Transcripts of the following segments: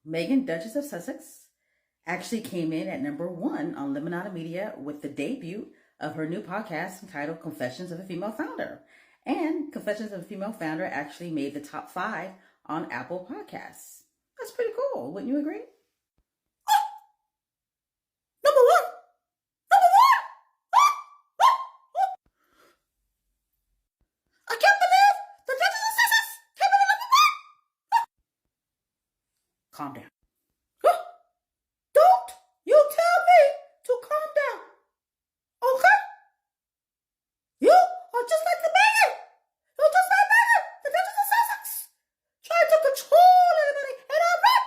Meghan, Duchess of Sussex, actually came in at #1 on Lemonada Media with the debut of her new podcast entitled Confessions of a Female Founder. And Confessions of a Female Founder actually made the top 5 on Apple Podcasts. That's pretty cool, wouldn't you agree? Number one! Number one! I can't believe the Duchess of Sussex came in at #1! Calm down. Don't you tell me to calm down. Okay? You are just like the Meghan. You're just like Meghan, the Duchess of Sussex, trying to control everybody. And I'm not.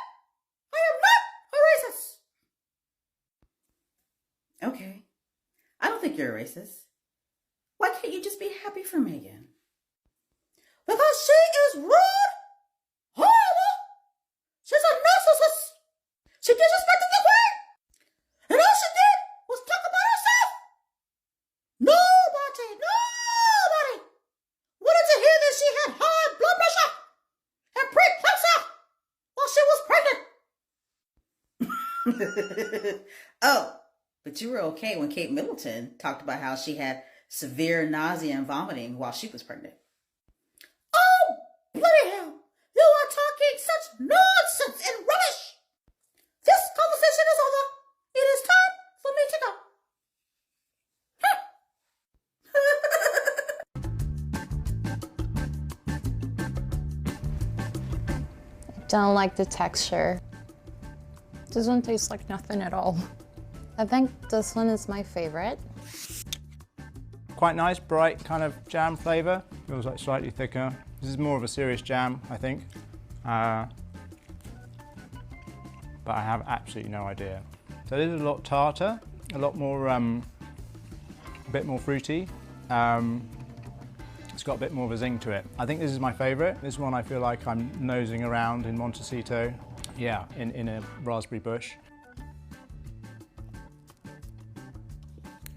I am not a racist. Okay. I don't think you're a racist. Why can't you just be happy for Meghan? Because she is rude, horrible. She's a narcissist. She disrespected the queen. And all she did was talk about herself. Nobody wanted to hear that she had high blood pressure and preeclampsia while she was pregnant. Oh, but you were okay when Kate Middleton talked about how she had severe nausea and vomiting while she was pregnant. Oh, bloody hell. You are talking such nonsense and rubbish. This conversation is over. It is time for me to go. Don't like the texture. Doesn't taste like nothing at all. I think this one is my favorite. Quite nice, bright kind of jam flavour. Feels like slightly thicker. This is more of a serious jam, I think. But I have absolutely no idea. So this is a lot tartar, a lot more, a bit more fruity. It's got a bit more of a zing to it. I think this is my favourite. This one I feel like I'm nosing around in Montecito. Yeah, in a raspberry bush.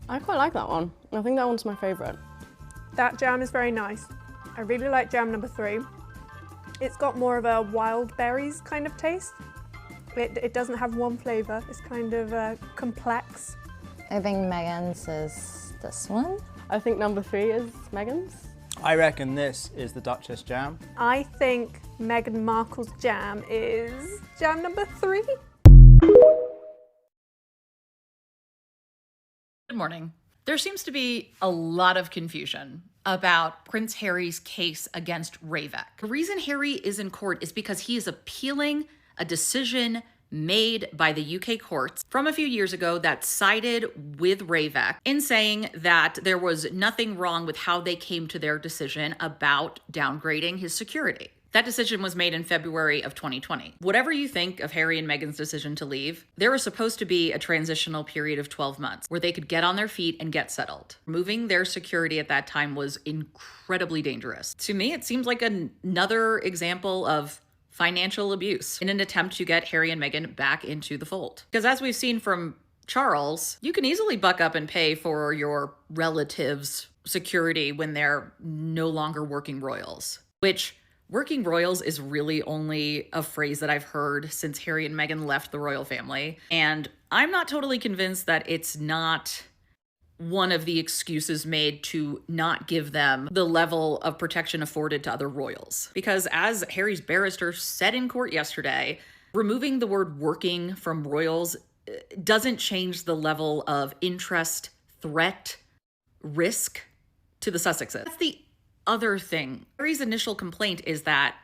I quite like that one. I think that one's my favourite. That jam is very nice. I really like jam number 3. It's got more of a wild berries kind of taste. It doesn't have one flavour. It's kind of complex. I think Meghan's is this one. I think number 3 is Meghan's. I reckon this is the Duchess jam. I think Meghan Markle's jam is jam number 3. Good morning. There seems to be a lot of confusion about Prince Harry's case against Ravek. The reason Harry is in court is because he is appealing a decision made by the UK courts from a few years ago that sided with Ravek in saying that there was nothing wrong with how they came to their decision about downgrading his security. That decision was made in February of 2020. Whatever you think of Harry and Meghan's decision to leave, there was supposed to be a transitional period of 12 months where they could get on their feet and get settled. Removing their security at that time was incredibly dangerous. To me, it seems like another example of financial abuse in an attempt to get Harry and Meghan back into the fold. Because as we've seen from Charles, you can easily buck up and pay for your relatives' security when they're no longer working royals, which working royals is really only a phrase that I've heard since Harry and Meghan left the royal family. And I'm not totally convinced that it's not one of the excuses made to not give them the level of protection afforded to other royals. Because as Harry's barrister said in court yesterday, removing the word working from royals doesn't change the level of interest, threat, risk to the Sussexes. That's the other thing. Harry's initial complaint is that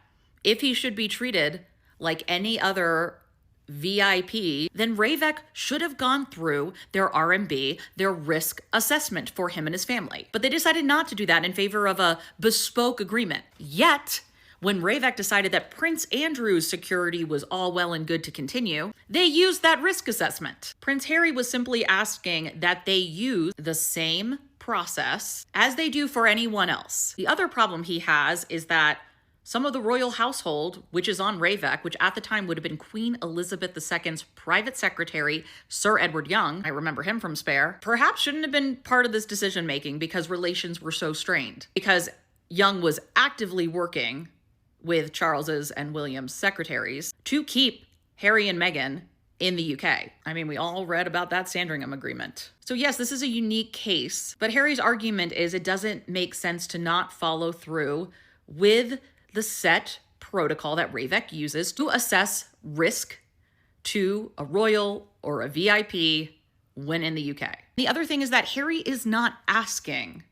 if he should be treated like any other VIP, then Ravek should have gone through their RMB, their risk assessment for him and his family. But they decided not to do that in favor of a bespoke agreement. Yet, when Ravek decided that Prince Andrew's security was all well and good to continue, they used that risk assessment. Prince Harry was simply asking that they use the same process as they do for anyone else. The other problem he has is that some of the royal household, which is on Ravek, which at the time would have been Queen Elizabeth II's private secretary, Sir Edward Young, I remember him from Spare, perhaps shouldn't have been part of this decision-making because relations were so strained. Because Young was actively working with Charles's and William's secretaries to keep Harry and Meghan in the UK. I mean, we all read about that Sandringham agreement. So yes, this is a unique case, but Harry's argument is it doesn't make sense to not follow through with the set protocol that Ravek uses to assess risk to a royal or a VIP when in the UK. The other thing is that Harry is not asking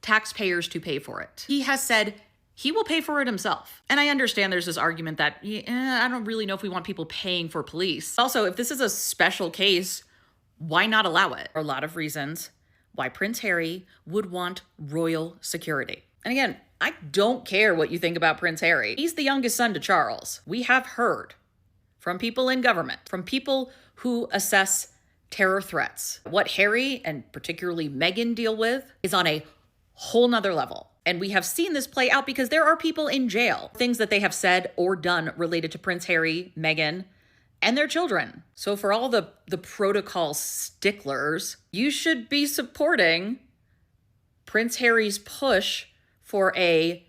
taxpayers to pay for it. He has said he will pay for it himself. And I understand there's this argument that I don't really know if we want people paying for police. Also, if this is a special case, why not allow it? There are a lot of reasons why Prince Harry would want royal security. And again, I don't care what you think about Prince Harry. He's the youngest son to Charles. We have heard from people in government, from people who assess terror threats. What Harry and particularly Meghan deal with is on a whole nother level. And we have seen this play out because there are people in jail, things that they have said or done related to Prince Harry, Meghan, and their children. So for all the protocol sticklers, you should be supporting Prince Harry's push for a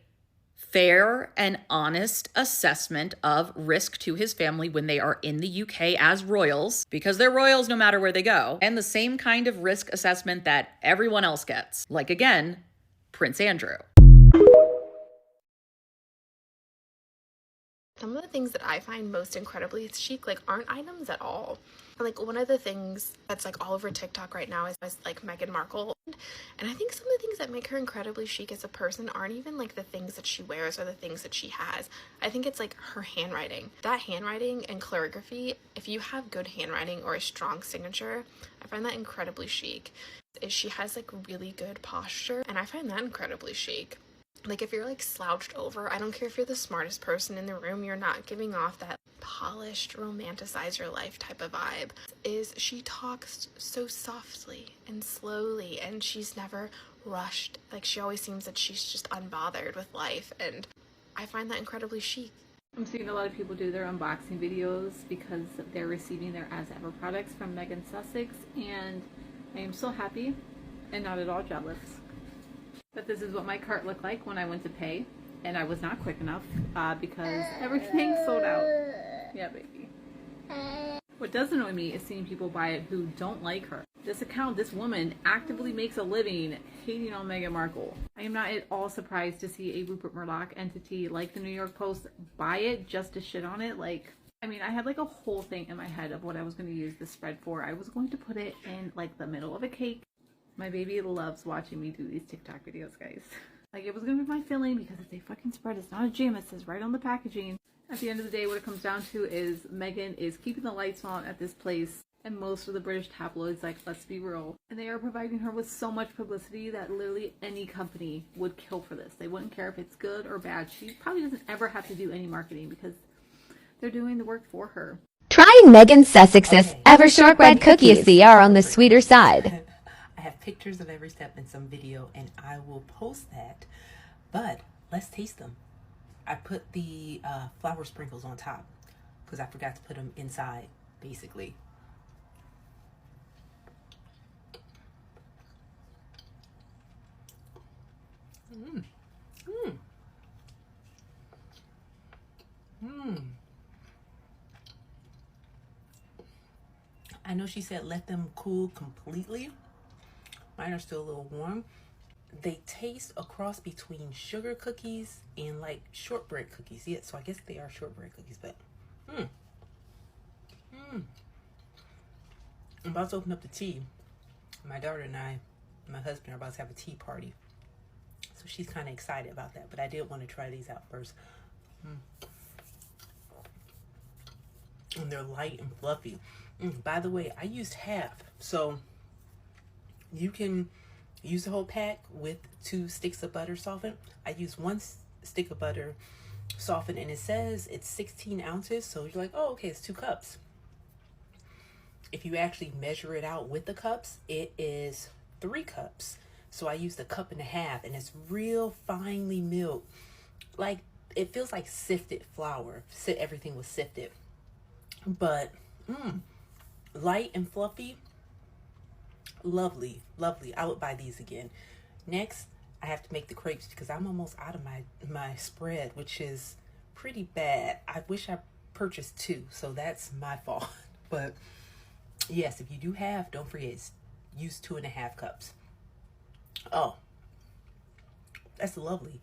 fair and honest assessment of risk to his family when they are in the UK as royals, because they're royals no matter where they go, and the same kind of risk assessment that everyone else gets. Like, again, Prince Andrew. Some of the things that I find most incredibly chic, like, aren't items at all. Like, one of the things that's, like, all over TikTok right now is like, Meghan Markle. And I think some of the things that make her incredibly chic as a person aren't even, like, the things that she wears or the things that she has. I think it's, like, her handwriting. That handwriting and calligraphy, if you have good handwriting or a strong signature, I find that incredibly chic. She has, like, really good posture, and I find that incredibly chic. Like, if you're, like, slouched over, I don't care if you're the smartest person in the room, you're not giving off that polished, romanticize your life type of vibe. She talks so softly and slowly, and she's never rushed. Like, she always seems that she's just unbothered with life, and I find that incredibly chic. I'm seeing a lot of people do their unboxing videos because they're receiving their As Ever products from Duchess of Sussex, and I am so happy and not at all jealous. But this is what my cart looked like when I went to pay, and I was not quick enough because everything sold out. Yeah, baby. What does annoy me is seeing people buy it who don't like her. This woman actively makes a living hating on Meghan Markle. I am not at all surprised to see a Rupert Murdoch entity like the New York Post buy it just to shit on it. Like, I mean, I had like a whole thing in my head of what I was going to use this spread for. I was going to put it in like the middle of a cake. My baby loves watching me do these TikTok videos, guys. Like, it was going to be my filling because it's a fucking spread. It's not a jam. It says right on the packaging. At the end of the day, what it comes down to is Meghan is keeping the lights on at this place. And most of the British tabloids, like, let's be real. And they are providing her with so much publicity that literally any company would kill for this. They wouldn't care if it's good or bad. She probably doesn't ever have to do any marketing because they're doing the work for her. Try Meghan Sussex's Ever Shortbread Cookies. They are on the sweeter side. I have pictures of every step in some video, and I will post that. But let's taste them. I put the flour sprinkles on top because I forgot to put them inside, basically. Mmm. Mmm. Mmm. I know she said let them cool completely. Mine are still a little warm. They taste a cross between sugar cookies and like shortbread cookies. Yeah, so I guess they are shortbread cookies, but I'm about to open up the tea. My daughter and I, my husband, are about to have a tea party. So she's kind of excited about that, but I did want to try these out first. And they're light and fluffy. By the way, I used half, so you can use the whole pack with 2 sticks of butter softened. I used 1 stick of butter softened, and it says it's 16 ounces, so you're like, oh, okay, it's 2 cups. If you actually measure it out with the cups, it is 3 cups. So I used 1.5 cups, and it's real finely milled. Like, it feels like sifted flour. Everything was sifted. But, light and fluffy. Lovely, lovely. I would buy these again. Next, I have to make the crepes because I'm almost out of my spread, which is pretty bad. I wish I purchased 2, so that's my fault. But yes, if you do have, don't forget, use 2.5 cups. Oh, that's lovely.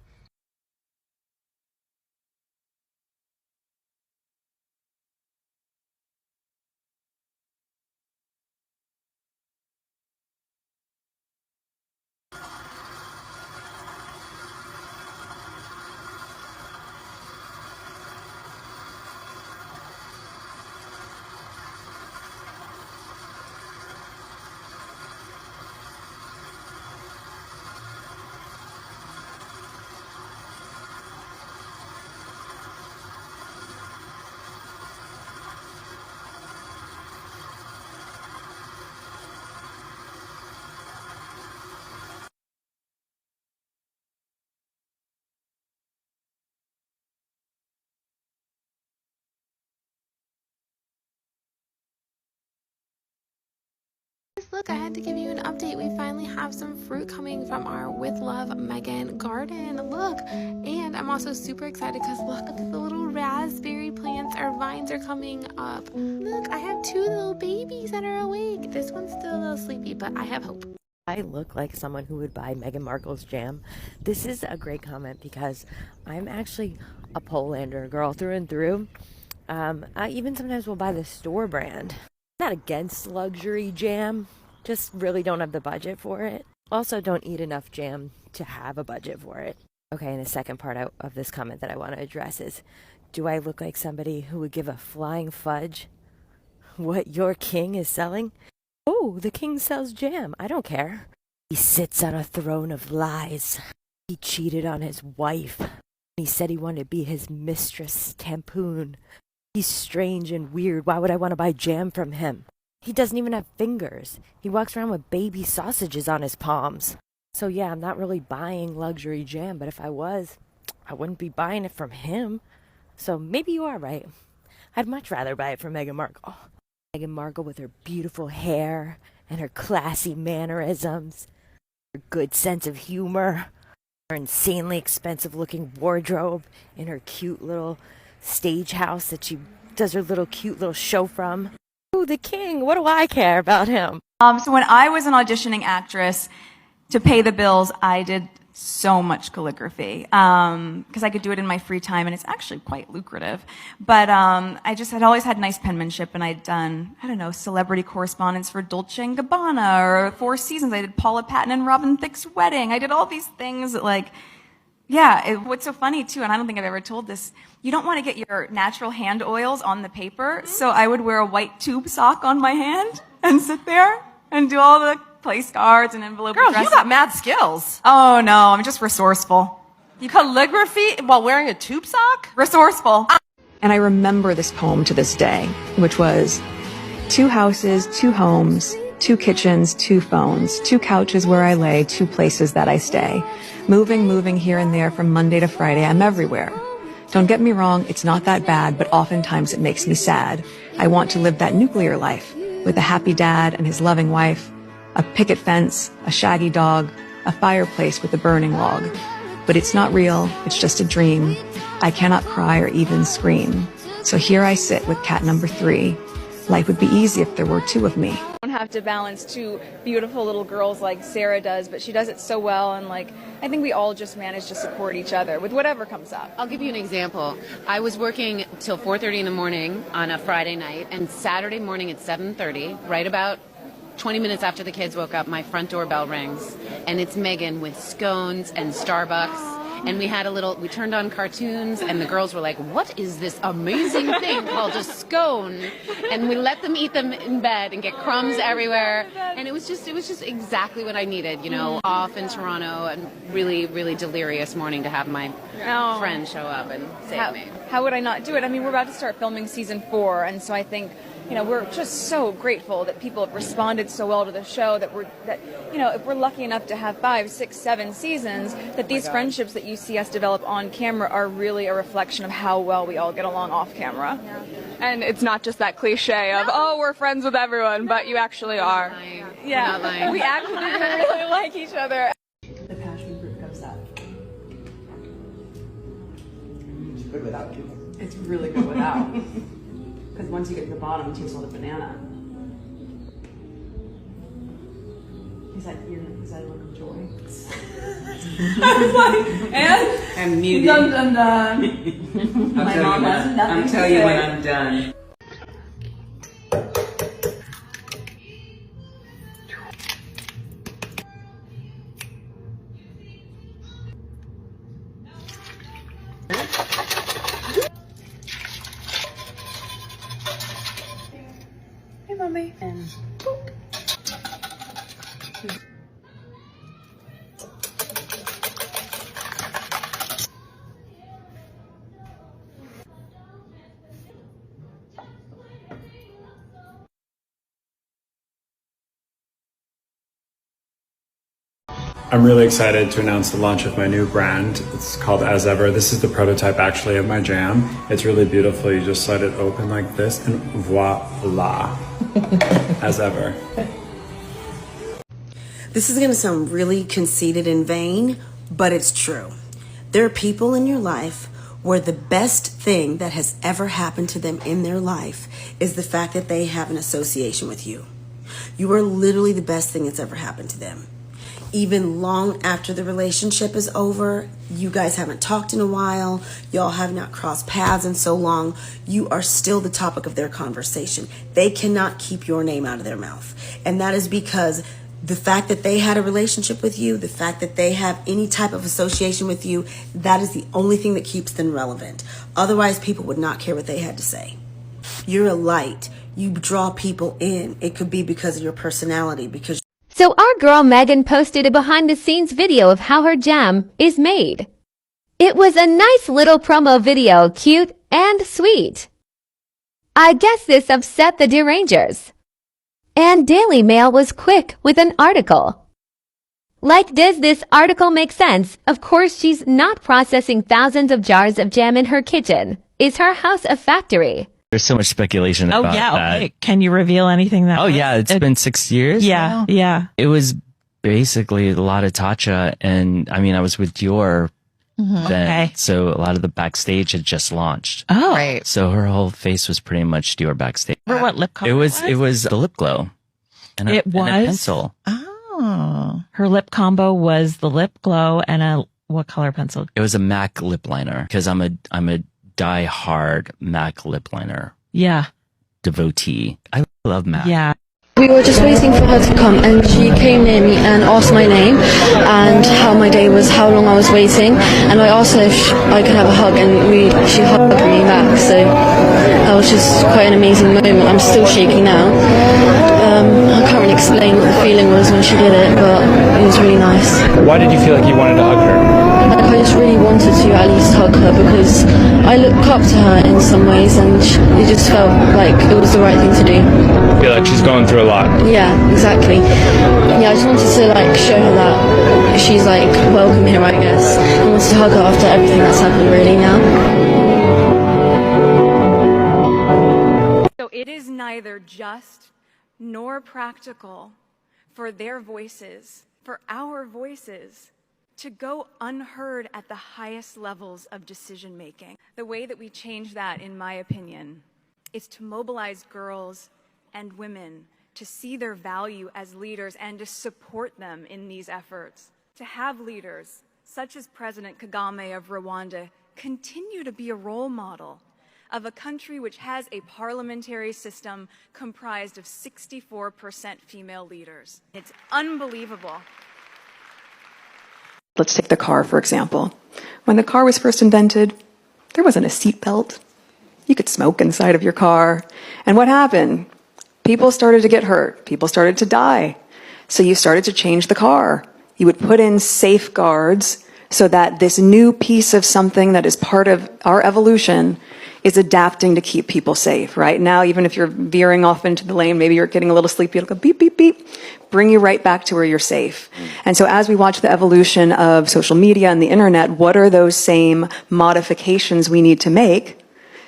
Look, I had to give you an update. We finally have some fruit coming from our With Love Meghan garden. Look, and I'm also super excited because look at the little raspberry plants. Our vines are coming up. Look, I have 2 little babies that are awake. This one's still a little sleepy, but I have hope. I look like someone who would buy Meghan Markle's jam. This is a great comment because I'm actually a Polander girl through and through. I even sometimes will buy the store brand. Not against luxury jam, just really don't have the budget for it. Also don't eat enough jam to have a budget for it. Okay, and the second part of this comment that I want to address is, do I look like somebody who would give a flying fudge what your king is selling? Oh, the king sells jam. I don't care. He sits on a throne of lies. He cheated on his wife. He said he wanted to be his mistress, Tampoon. He's strange and weird. Why would I want to buy jam from him? He doesn't even have fingers. He walks around with baby sausages on his palms. So yeah, I'm not really buying luxury jam, but if I was, I wouldn't be buying it from him. So maybe you are right. I'd much rather buy it from Meghan Markle. Meghan Markle with her beautiful hair and her classy mannerisms, her good sense of humor, her insanely expensive looking wardrobe, and her cute little stage house that she does her cute little show from. Oh, the king, what do I care about him? So when I was an auditioning actress, to pay the bills, I did so much calligraphy because I could do it in my free time, and it's actually quite lucrative. But I just had always had nice penmanship, and I'd done, I don't know, celebrity correspondence for Dolce & Gabbana or Four Seasons. I did Paula Patton and Robin Thicke's wedding. I did all these things that, like, yeah, what's so funny too, and I don't think I've ever told this, you don't want to get your natural hand oils on the paper, so I would wear a white tube sock on my hand and sit there and do all the place cards and envelope Girl, addresses. you got mad skills. Oh no, I'm just resourceful. Calligraphy while wearing a tube sock? Resourceful. And I remember this poem to this day, which was 2 houses, 2 homes, 2 kitchens, 2 phones, 2 couches where I lay, 2 places that I stay. Moving here and there from Monday to Friday, I'm everywhere. Don't get me wrong, it's not that bad, but oftentimes it makes me sad. I want to live that nuclear life with a happy dad and his loving wife, a picket fence, a shaggy dog, a fireplace with a burning log. But it's not real, it's just a dream. I cannot cry or even scream. So here I sit with cat number 3. Life would be easy if there were 2 of me. I don't have to balance 2 beautiful little girls like Sarah does, but she does it so well, and like I think we all just manage to support each other with whatever comes up. I'll give you an example. I was working till 4:30 in the morning on a Friday night, and Saturday morning at 7:30, right about 20 minutes after the kids woke up, my front door bell rings, and it's Meghan with scones and Starbucks. And we turned on cartoons, and the girls were like, what is this amazing thing called a scone? And we let them eat them in bed and get crumbs everywhere. And it was just exactly what I needed, you know, off in Toronto, and really, really delirious morning to have my friend show up and save me. How would I not do it? I mean, we're about to start filming season 4, and so I think, you know, we're just so grateful that people have responded so well to the show that you know, if we're lucky enough to have 5, 6, 7 seasons, that these friendships that you see us develop on camera are really a reflection of how well we all get along off camera. Yeah. And it's not just that cliche of, oh, we're friends with everyone, but you actually are. Yeah, we actually really like each other. The passion fruit comes up. It's good without you. It's really good without. Because once you get to the bottom, it tastes all the banana. Is that a look of joy? I was like, and? I'm muted. Dun dun dun. I'll tell you when I'm done. Hey, mommy. And boop. I'm really excited to announce the launch of my new brand. It's called As Ever. This is the prototype actually of my jam. It's really beautiful. You just let it open like this and voila. As Ever. This is going to sound really conceited and vain, but it's true. There are people in your life where the best thing that has ever happened to them in their life is the fact that they have an association with you. You are literally the best thing that's ever happened to them. Even long after the relationship is over, you guys haven't talked in a while, y'all have not crossed paths in so long, you are still the topic of their conversation. They cannot keep your name out of their mouth. And that is because the fact that they had a relationship with you, the fact that they have any type of association with you, that is the only thing that keeps them relevant. Otherwise, people would not care what they had to say. You're a light. You draw people in. It could be because of your personality, because So our girl Meghan posted a behind-the-scenes video of how her jam is made. It was a nice little promo video, cute and sweet. I guess this upset the derangers. And Daily Mail was quick with an article. Like, does this article make sense? Of course she's not processing thousands of jars of jam in her kitchen. Is her house a factory? There's so much speculation Oh about yeah, that. okay. Can you reveal anything that? Oh yeah, it's been 6 years. Yeah, now. yeah. It was basically a lot of Tatcha, and I mean, I was with Dior then, Okay. so a lot of the backstage had just launched. Oh, right. So her whole face was pretty much Dior backstage. Remember what lip color It was the lip glow, and It and a was? pencil. Oh, her lip combo was the lip glow and a what color pencil? It was a MAC lip liner because I'm a die-hard MAC lip liner Yeah, devotee. I love MAC. yeah. We were just waiting for her to come, and she came near me and asked my name and how my day was, how long I was waiting, and I asked her if I could have a hug, and she hugged me back, so that was just quite an amazing moment. I'm still shaking now. I can't really explain what the feeling was when she did it, but it was really nice. Why did you feel like you wanted to hug her? Like, I just really wanted to at least hug her because I look up to her in some ways, and it just felt like it was the right thing to do. I feel like she's going through a lot. Yeah, exactly. Yeah, I just wanted to like show her that she's like welcome here, I guess. I wanted to hug her after everything that's happened really now. So it is neither just nor practical for their voices, for our voices, to go unheard at the highest levels of decision making. The way that we change that, in my opinion, is to mobilize girls and women to see their value as leaders and to support them in these efforts. To have leaders, such as President Kagame of Rwanda, continue to be a role model of a country which has a parliamentary system comprised of 64% female leaders. It's unbelievable. Let's take the car, for example. When the car was first invented, there wasn't a seat belt. You could smoke inside of your car. And what happened? People started to get hurt. People started to die. So you started to change the car. You would put in safeguards so that this new piece of something that is part of our evolution is adapting to keep people safe, right? Now, even if you're veering off into the lane, maybe you're getting a little sleepy, it'll go beep, beep, beep, bring you right back to where you're safe. And so as we watch the evolution of social media and the internet, what are those same modifications we need to make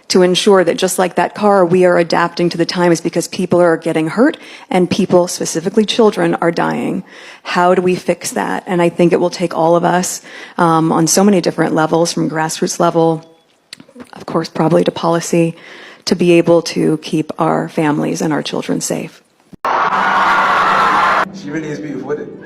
to ensure that just like that car, we are adapting to the times because people are getting hurt and people, specifically children, are dying. How do we fix that? And I think it will take all of us on so many different levels, from grassroots level of course, probably to policy, to be able to keep our families and our children safe. She really is beautiful, isn't it?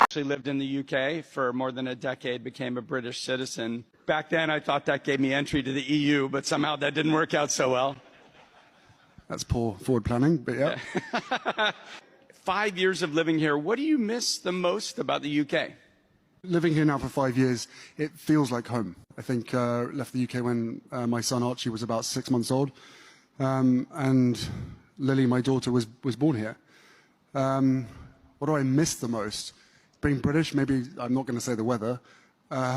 Actually lived in the UK for more than a decade, became a British citizen. Back then I thought that gave me entry to the EU, but somehow that didn't work out so well. That's poor forward planning, but yeah. 5 years of living here, what do you miss the most about the UK? Living here now for 5 years, it feels like home. I think left the UK when my son Archie was about 6 months old, and Lily, my daughter, was born here. What do I miss the most? Being British, maybe I'm not going to say the weather, but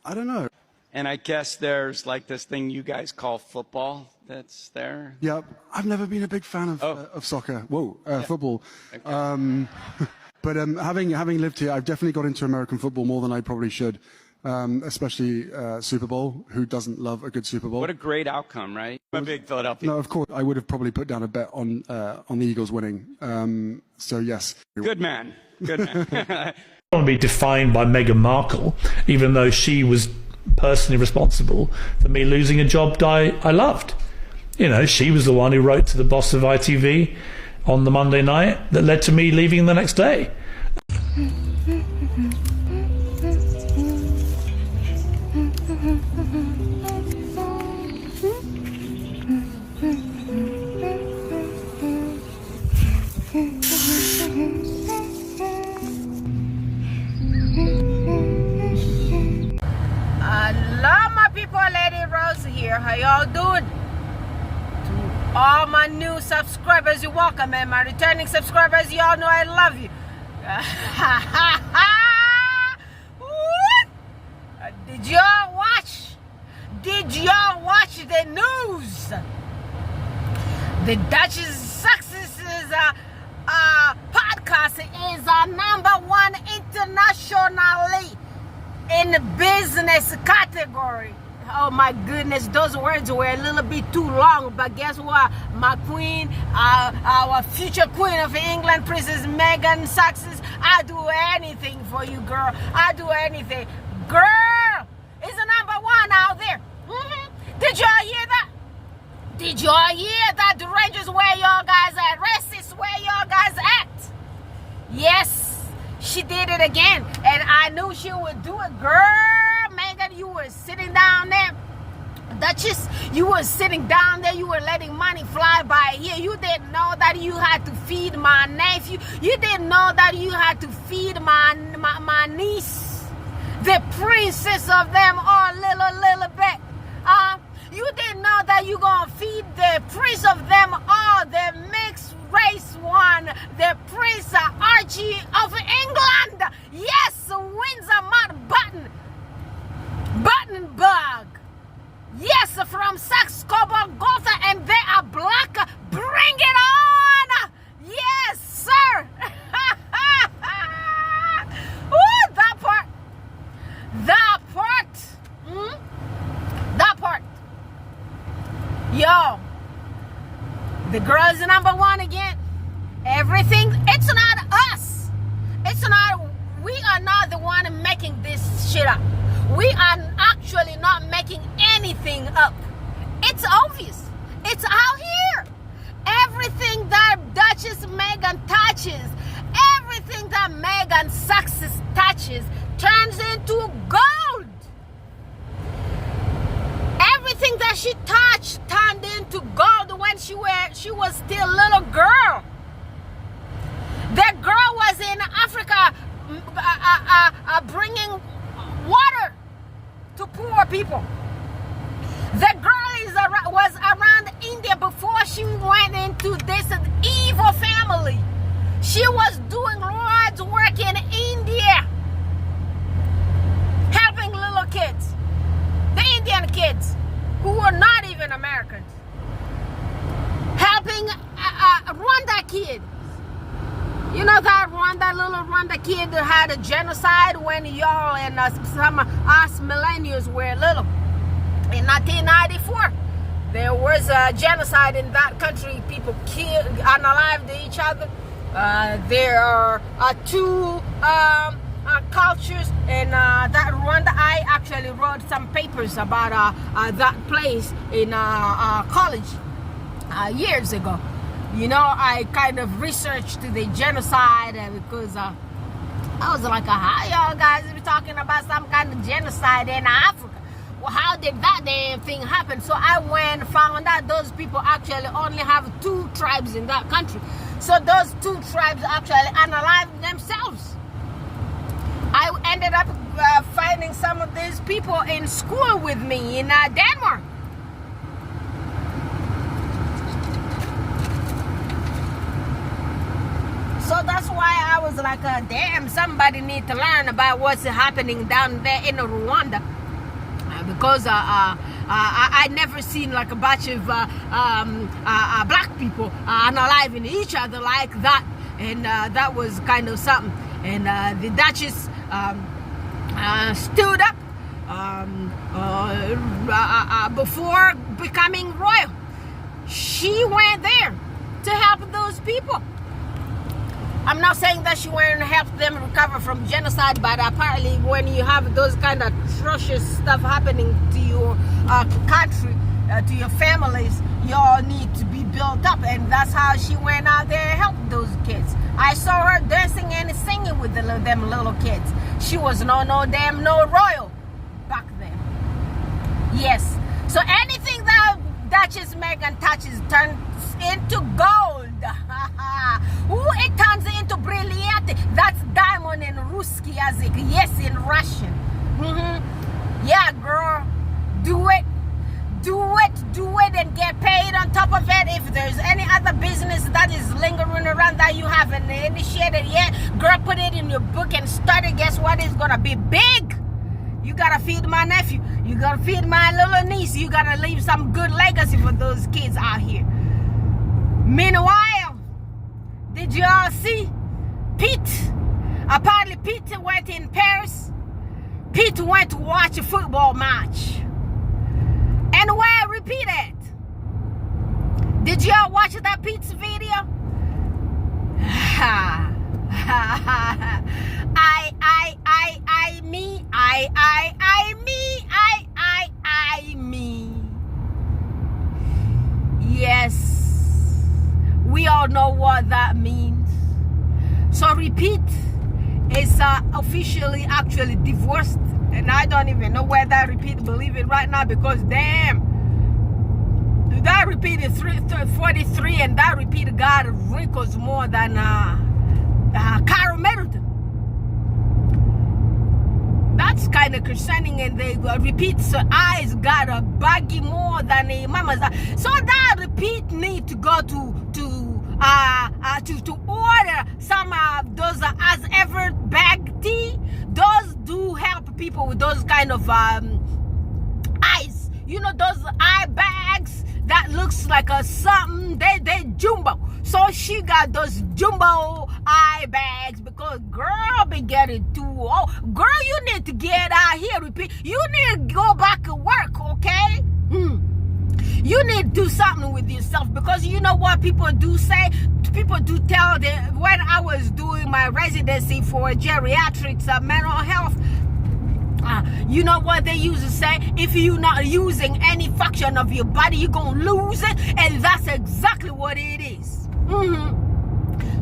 I don't know. And I guess there's like this thing you guys call football that's there. Yeah, I've never been a big fan of soccer. Whoa, football. Okay. But having lived here, I've definitely got into American football more than I probably should, especially Super Bowl. Who doesn't love a good Super Bowl? What a great outcome, right? I'm a big Philadelphia. No, of course, I would have probably put down a bet on the Eagles winning. So yes. Good man. Good man. I don't want to be defined by Meghan Markle, even though she was personally responsible for me losing a job I loved. You know, she was the one who wrote to the boss of ITV on the Monday night that led to me leaving the next day. Hello, my people. Lady Rose here. How y'all doing? To all my new subscribers, you're welcome, and my returning subscribers, y'all know I love you. Did y'all watch? Did y'all watch the news? The Duchess of Sussex's podcast is #1 internationally in the business category. Oh my goodness, those words were a little bit too long, but guess what? My queen, our future queen of England, Princess Meghan Sussex, I do anything for you, girl. I do anything. Girl, it's the #1 out there. Did y'all hear that? Did y'all hear that? The Rangers where y'all guys at? Racist where y'all guys at? Yes, she did it again, and I knew she would do it. Girl, Meghan, you were sitting down there. Duchess, you were sitting down there. You were letting money fly by here. You didn't know that you had to feed my nephew. You didn't know that you had to feed my niece. The princess of them all little bit. You didn't know that you gonna feed the prince of them all, the mixed race one, the Prince Archie of England. Yes, Windsor Mountbatten. Battenberg. Yes, from Saxe Coburg Gotha, and they are black. Bring it on. Yes, sir. Ooh, that part. That part. That part. Yo, the girl is #1 again. Everything, it's not us. It's not, we are not the one making this shit up. We are actually not making anything up. It's obvious. It's out here. Everything that Duchess Meghan touches, everything that Meghan Sussex touches turns into gold. Everything that she touched turned into gold when she was still a little girl. That girl was in Africa bringing water to poor people. The girl was around India before she went into this evil family. She was doing Lord's work in India, helping little kids, the Indian kids who were not even Americans, helping Rwanda kids. You know that little Rwanda kid that had a genocide when y'all and some us millennials were little in 1994. There was a genocide in that country. People killed, unalived each other. There are two cultures, and that Rwanda, I actually wrote some papers about that place in college years ago. You know, I kind of researched the genocide because I was like, how y'all guys be talking about some kind of genocide in Africa? Well, how did that damn thing happen? So I went and found out those people actually only have 2 tribes in that country. So those 2 tribes actually unalived themselves. I ended up finding some of these people in school with me in Denmark. So that's why I was like, damn, somebody need to learn about what's happening down there in Rwanda. Because I never seen like a bunch of black people unaliving each other like that. And that was kind of something. And the Duchess stood up before becoming royal. She went there to help those people. I'm not saying that she went and helped them recover from genocide, but apparently when you have those kind of atrocious stuff happening to your country, to your families, you all need to be built up, and that's how she went out there and helped those kids. I saw her dancing and singing with them little kids. She was no royal back then. Yes. So anything that Duchess Meghan touches turns into gold. Ooh, it turns into brilliant. That's diamond in Ruski yazik. Yes, in Russian. Yeah, girl. Do it, and get paid on top of it. If there's any other business that is lingering around that you haven't initiated yet, girl, put it in your book and start it. Guess what? It's gonna be big. You gotta feed my nephew. You gotta feed my little niece. You gotta leave some good legacy for those kids out here. Meanwhile, did y'all see Pete? Apparently Pete went in Paris. Pete went to watch a football match. And where repeat it? Did y'all watch that Pete's video? Me. Yes, we all know what that means. So repeat is officially actually divorced, and I don't even know where that repeat believe it right now, because damn, that repeat is 43, and that repeat got wrinkles more than Carol Middleton. That's kind of concerning, and the repeat's eyes got a baggy more than a mama's eye. So that repeat need to go to order some of those as ever bag tea. Those do help people with those kind of eyes. You know, those eye bags that looks like a something. They jumbo. So she got those jumbo eye bags because girl be getting too old. Girl, you need to get out here. Repeat. You need to go back to work, okay? You need to do something with yourself, because you know what people do say? People do tell that when I was doing my residency for geriatrics, mental health, you know what they used to say? If you're not using any function of your body, you're going to lose it. And that's exactly what it is.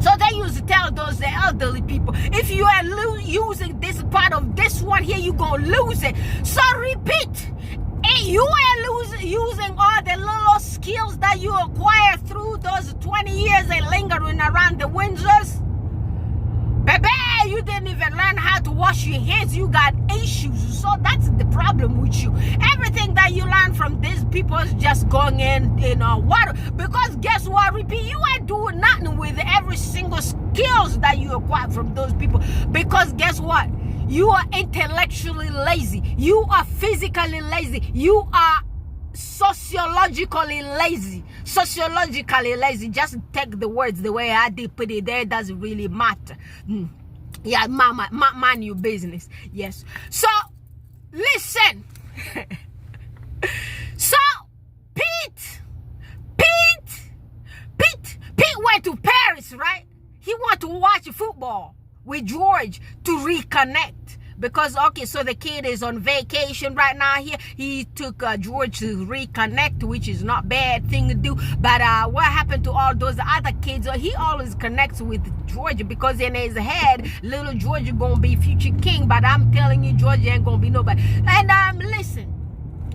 So they used to tell those the elderly people, if you are using this part of this one here, you're going to lose it. So repeat. Hey, you are using all the little skills that you acquired through those 20 years and lingering around the Windsors. Baby, you didn't even learn how to wash your hands. You got issues. So that's the problem with you. Everything that you learn from these people is just going in water. Because guess what, repeat, you ain't doing nothing with every single skills that you acquired from those people. Because guess what? You are intellectually lazy. You are physically lazy. You are sociologically lazy. Sociologically lazy. Just take the words the way I did put it there. It doesn't really matter. Yeah, mind your business. Yes. So, listen. So, Pete went to Paris, right? He went to watch football with George to reconnect. Because, okay, so the kid is on vacation right now here. He took George to reconnect, which is not a bad thing to do. But what happened to all those other kids? He always connects with George because in his head, little George is going to be future king. But I'm telling you, George ain't going to be nobody. And listen,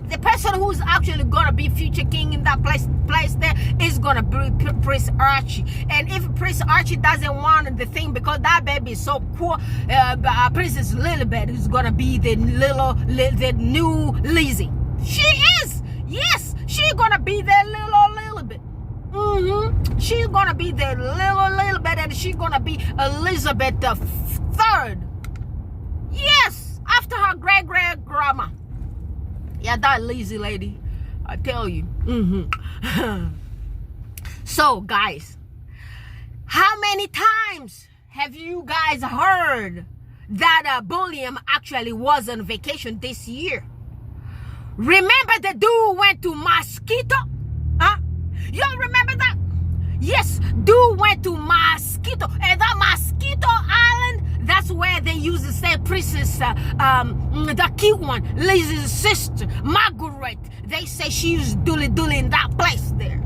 the person who's actually going to be future king in that place there is going to be Prince Archie. And if Prince Archie doesn't want the thing because that baby is so poor, Princess Lilibet is going to be the new Lizzie. She is. Yes, she's going to be the little bit. She's going to be the little bit, and she's going to be Elizabeth III. Yes, after her great-grandma. Yeah, that lazy lady, I tell you. So, guys, how many times have you guys heard that Bulliam actually was on vacation this year? Remember the dude went to Mosquito? Huh? Y'all remember that? Yes, dude went to Mosquito. And that Mosquito Island, that's where they used to say Princess, the cute one, Lizzie's sister, Margaret. They say she used dooley in that place there.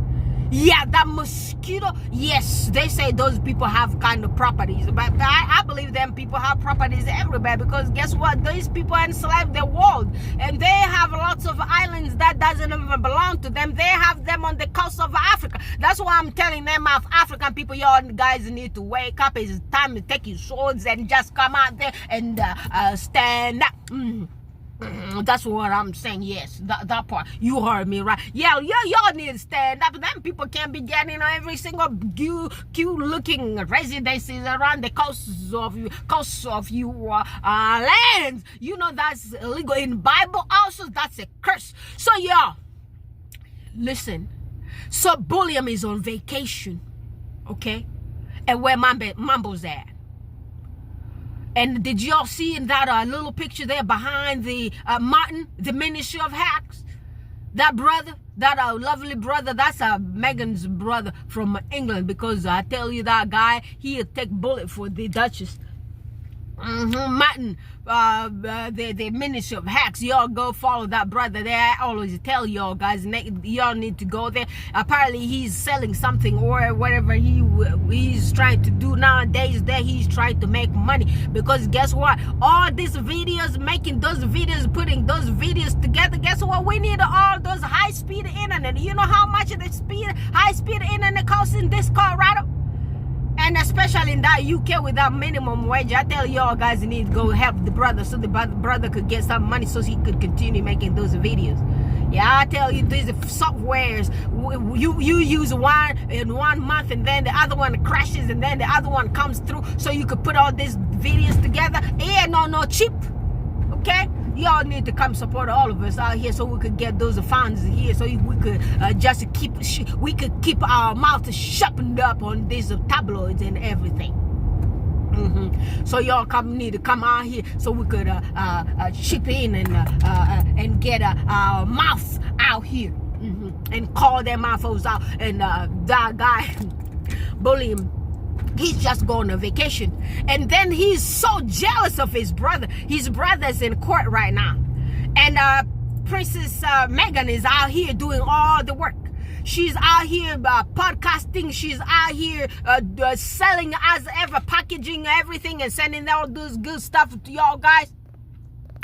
Yeah, that Mosquito. Yes, they say those people have kind of properties. But I believe them people have properties everywhere because guess what? These people enslaved the world. And they have lots of islands that doesn't even belong to them. They have them on the coast of Africa. That's why I'm telling them of African people, y'all guys need to wake up. It's time to take your swords and just come out there and stand up. That's what I'm saying. Yes, that part. You heard me, right? Yeah, y'all need to stand up. Them people can't be getting every single cute looking residences around the coasts of you lands. You know that's illegal in Bible. Also, that's a curse. So y'all, listen. So Bulliam is on vacation, okay? And where Mumbles at? And did y'all see in that little picture there behind the Martin, the Ministry of Hacks? That brother, that lovely brother, that's Meghan's brother from England. Because I tell you, that guy, he'll take bullet for the Duchess. Martin, the Ministry of Hacks. Y'all go follow that brother there. I always tell y'all guys, y'all need to go there. Apparently he's selling something or whatever he's trying to do nowadays. There he's trying to make money because guess what? All these videos, making those videos, putting those videos together. Guess what? We need all those high-speed internet. You know how much the high-speed internet costs in this Colorado? And especially in that UK with that minimum wage, I tell y'all guys, you need to go help the brother so the brother could get some money so he could continue making those videos. Yeah, I tell you, these softwares, you use one in 1 month and then the other one crashes and then the other one comes through so you could put all these videos together. Yeah, no cheap, okay? Y'all need to come support all of us out here so we could get those funds here so we could just keep our mouth sharpened up on these tabloids and everything. So y'all need to come out here so we could chip in and get our mouth out here and call their mouths out. And that guy, Bulliam, he's just going on vacation. And then he's so jealous of his brother. His brother's in court right now. And Princess Meghan is out here doing all the work. She's out here podcasting. She's out here selling as ever, packaging everything and sending all this good stuff to y'all guys.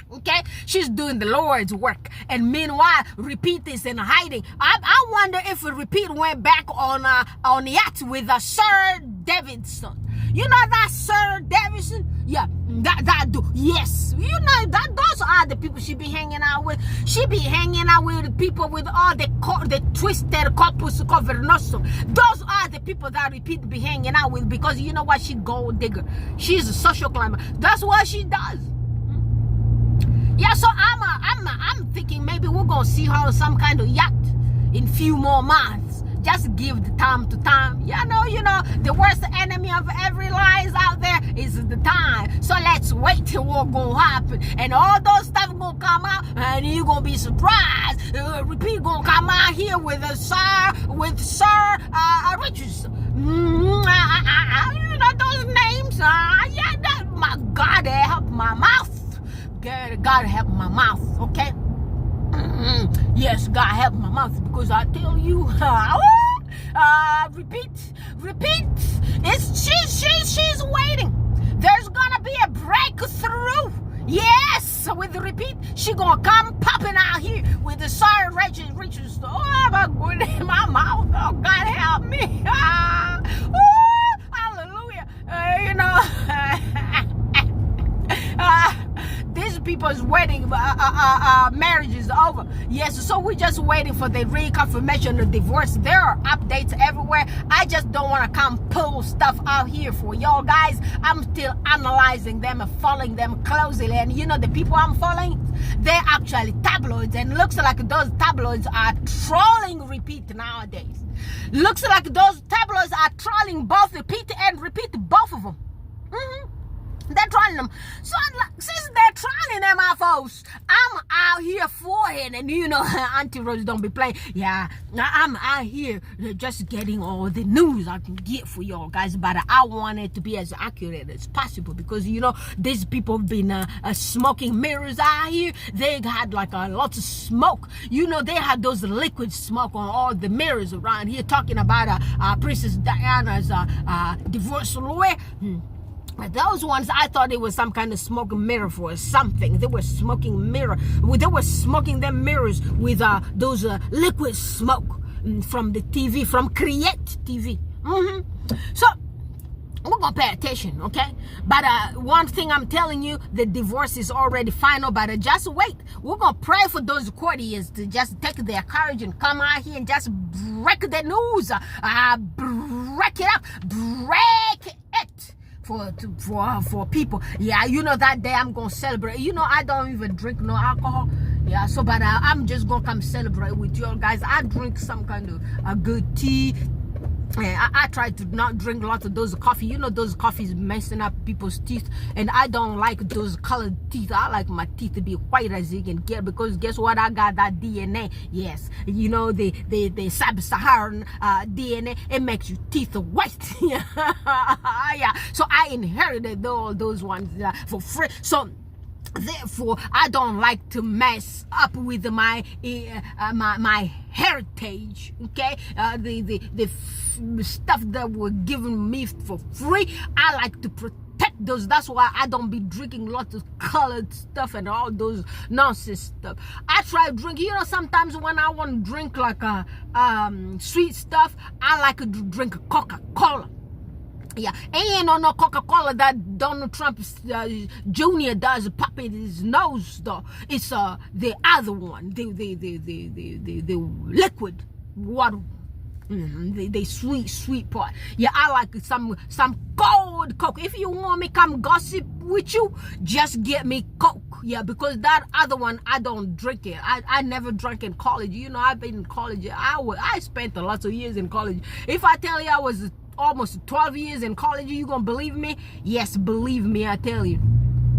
Okay, she's doing the Lord's work, and meanwhile, Repeat is in hiding. I wonder if Repeat went back on yacht with Sir Davidson. You know that Sir Davidson? Yeah, that dude. Yes, you know that those are the people she be hanging out with. She be hanging out with people with all the twisted corpus cavernosum. Those are the people that Repeat be hanging out with because you know what? She gold digger. She's a social climber. That's what she does. Yeah, so I'm thinking maybe we're gonna see her on some kind of yacht in few more months. Just give the time to time. You know, the worst enemy of every lies out there is the time. So let's wait till what's gonna happen. And all those stuff gonna come out and you're gonna be surprised. Repeat gonna come out here with Sir Richardson. You know those names. Yeah, my God help my mouth. God help my mouth, okay? Yes, God help my mouth, because I tell you, repeat. She's waiting. There's gonna be a breakthrough. Yes, with the repeat, she gonna come popping out here with the sorry riches. Oh my goodness, my mouth. Oh, God help me. Hallelujah. You know, these people's wedding marriage is over. Yes, so we're just waiting for the reconfirmation of divorce. There are updates everywhere. I just don't want to come pull stuff out here for y'all guys. I'm still analyzing them and following them closely, and you know the people I'm following, they're actually tabloids, and looks like those tabloids are trolling repeat nowadays. Looks like those tabloids are trolling both repeat and repeat, both of them. They're trolling them. So since they're trolling them, my folks, I'm out here for it. And you know, Auntie Rose don't be playing. Yeah, I'm out here just getting all the news I can get for y'all guys. But I want it to be as accurate as possible, because you know, these people have been smoking mirrors out here. They had like a lot of smoke. You know, they had those liquid smoke on all the mirrors around here, talking about Princess Diana's divorce lawyer. Those ones, I thought it was some kind of smoke mirror for something. They were smoking them mirrors with those liquid smoke from the TV, from Create TV. So we're gonna pay attention, okay? But one thing I'm telling you, the divorce is already final. But just wait. We're gonna pray for those courtiers to just take their courage and come out here and just break the news, break it up, break it. For people. Yeah, you know, that day I'm gonna celebrate. You know, I don't even drink no alcohol. Yeah, so but I'm just gonna come celebrate with you guys. I drink some kind of a good tea. I try to not drink lots of those coffee. You know, those coffees messing up people's teeth, and I don't like those colored teeth. I like my teeth to be white as you can get, because guess what? I got that DNA. Yes, you know, the sub-Saharan DNA. It makes your teeth white. Yeah. So I inherited all those ones for free. So therefore, I don't like to mess up with my my heritage. Okay, the stuff that were given me for free, I like to protect those. That's why I don't be drinking lots of colored stuff and all those nonsense stuff. I try drinking. You know, sometimes when I want to drink like sweet stuff, I like to drink Coca-Cola. Yeah, ain't no Coca-Cola that Donald Trump Jr. does pop in his nose though. It's the other one, the liquid water. The sweet part. Yeah, I like some cold Coke. If you want me come gossip with you, just get me Coke. Yeah, because that other one, I don't drink it. I never drank in college. You know, I've been in college. I spent a lot of years in college. If I tell you I was almost 12 years in college, you gonna believe me? Yes, believe me, I tell you.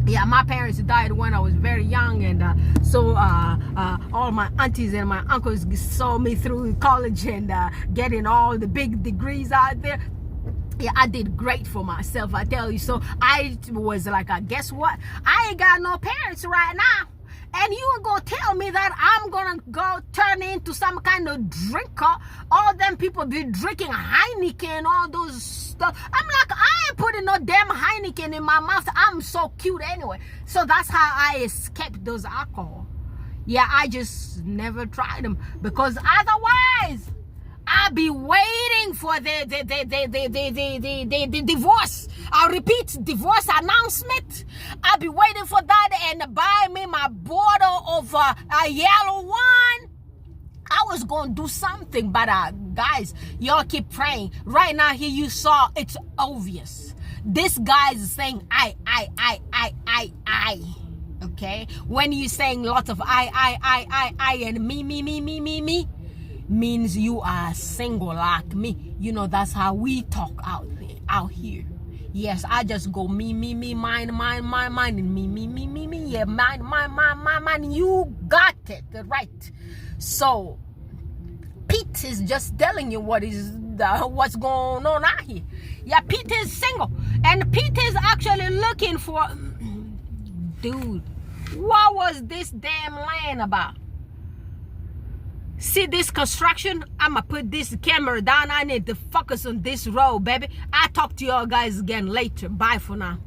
Yeah, my parents died when I was very young, and so all my aunties and my uncles saw me through college and getting all the big degrees out there. Yeah, I did great for myself, I tell you. So I was like, guess what? I ain't got no parents right now. And you are going to tell me that I'm going to go turn into some kind of drinker? All them people be drinking Heineken and all those stuff. I'm like, I ain't putting no damn Heineken in my mouth. I'm so cute anyway. So that's how I escaped those alcohol. Yeah, I just never tried them, because otherwise I'll be waiting for the divorce. I'll repeat, divorce announcement. I'll be waiting for that and buy me my bottle of a yellow wine. I was going to do something, but guys, y'all keep praying. Right now here you saw, it's obvious. This guy is saying I. Okay? When you saying lots of I and me, means you are single like me. You know, that's how we talk out here. Yes, I just go me, mine, and me, yeah, mine. You got it right. So Pete is just telling you what is what's going on out here. Yeah, Pete is single, and Pete is actually looking for. Dude, what was this damn land about? See this construction? I'ma put this camera down. I need to focus on this road, baby. I'll talk to y'all guys again later. Bye for now.